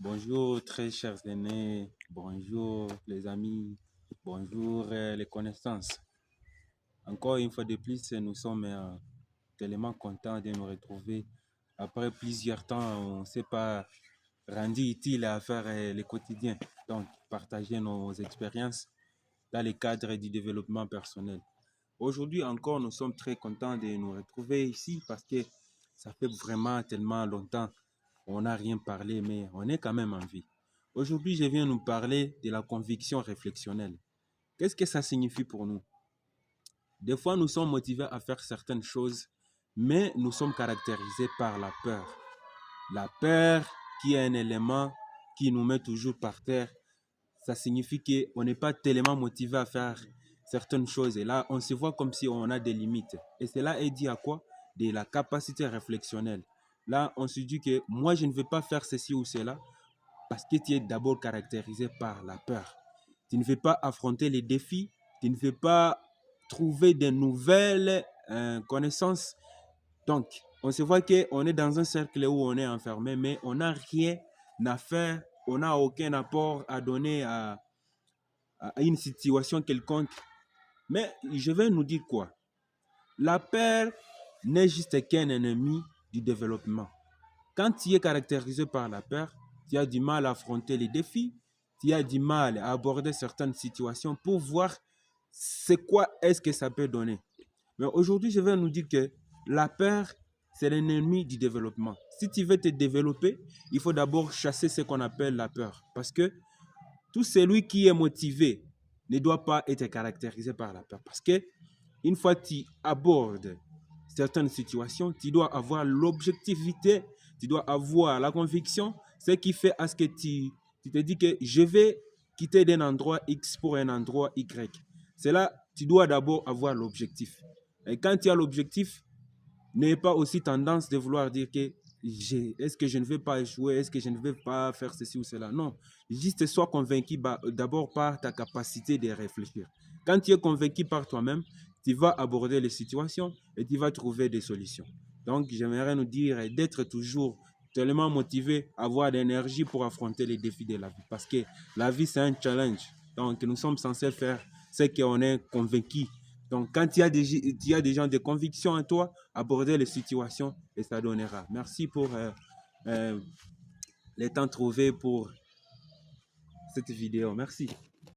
Bonjour très chers aînés, bonjour les amis, bonjour les connaissances. Encore une fois de plus, nous sommes tellement contents de nous retrouver. Après plusieurs temps, on ne s'est pas rendu utile à faire le quotidien. Donc, partager nos expériences dans le cadre du développement personnel. Aujourd'hui encore, nous sommes très contents de nous retrouver ici parce que ça fait vraiment tellement longtemps on n'a rien parlé, mais on est quand même en vie. Aujourd'hui, je viens nous parler de la conviction réflexionnelle. Qu'est-ce que ça signifie pour nous? Des fois, nous sommes motivés à faire certaines choses, mais nous sommes caractérisés par la peur. La peur qui est un élément qui nous met toujours par terre. Ça signifie qu'on n'est pas tellement motivé à faire certaines choses. Et là, on se voit comme si on a des limites. Et cela est dit à quoi? De la capacité réflexionnelle. Là, on se dit que moi, je ne vais pas faire ceci ou cela parce que tu es d'abord caractérisé par la peur. Tu ne veux pas affronter les défis, tu ne veux pas trouver de nouvelles connaissances. Donc, on se voit qu'on est dans un cercle où on est enfermé, mais on n'a rien à faire, on n'a aucun apport à donner à une situation quelconque. Mais je vais nous dire quoi? La peur n'est juste qu'un ennemi du développement. Quand tu es caractérisé par la peur, tu as du mal à affronter les défis, tu as du mal à aborder certaines situations pour voir c'est quoi est-ce que ça peut donner. Mais aujourd'hui, je vais nous dire que la peur, c'est l'ennemi du développement. Si tu veux te développer, il faut d'abord chasser ce qu'on appelle la peur. Parce que tout celui qui est motivé ne doit pas être caractérisé par la peur. Parce que une fois que tu abordes certaines situations, tu dois avoir l'objectivité, tu dois avoir la conviction, ce qui fait à ce que tu te dis que je vais quitter d'un endroit X pour un endroit Y. C'est là, tu dois d'abord avoir l'objectif. Et quand tu as l'objectif, n'ayez pas aussi tendance de vouloir dire que est-ce que je ne vais pas échouer, est-ce que je ne vais pas faire ceci ou cela. Non, juste sois convaincu d'abord par ta capacité de réfléchir. Quand tu es convaincu par toi-même, tu vas aborder les situations et tu vas trouver des solutions. Donc, j'aimerais nous dire d'être toujours tellement motivé, avoir de l'énergie pour affronter les défis de la vie. Parce que la vie, c'est un challenge. Donc, nous sommes censés faire ce qu'on est convaincu. Donc, quand tu as des gens de conviction en toi, aborder les situations et ça donnera. Merci pour les temps trouvés pour cette vidéo. Merci.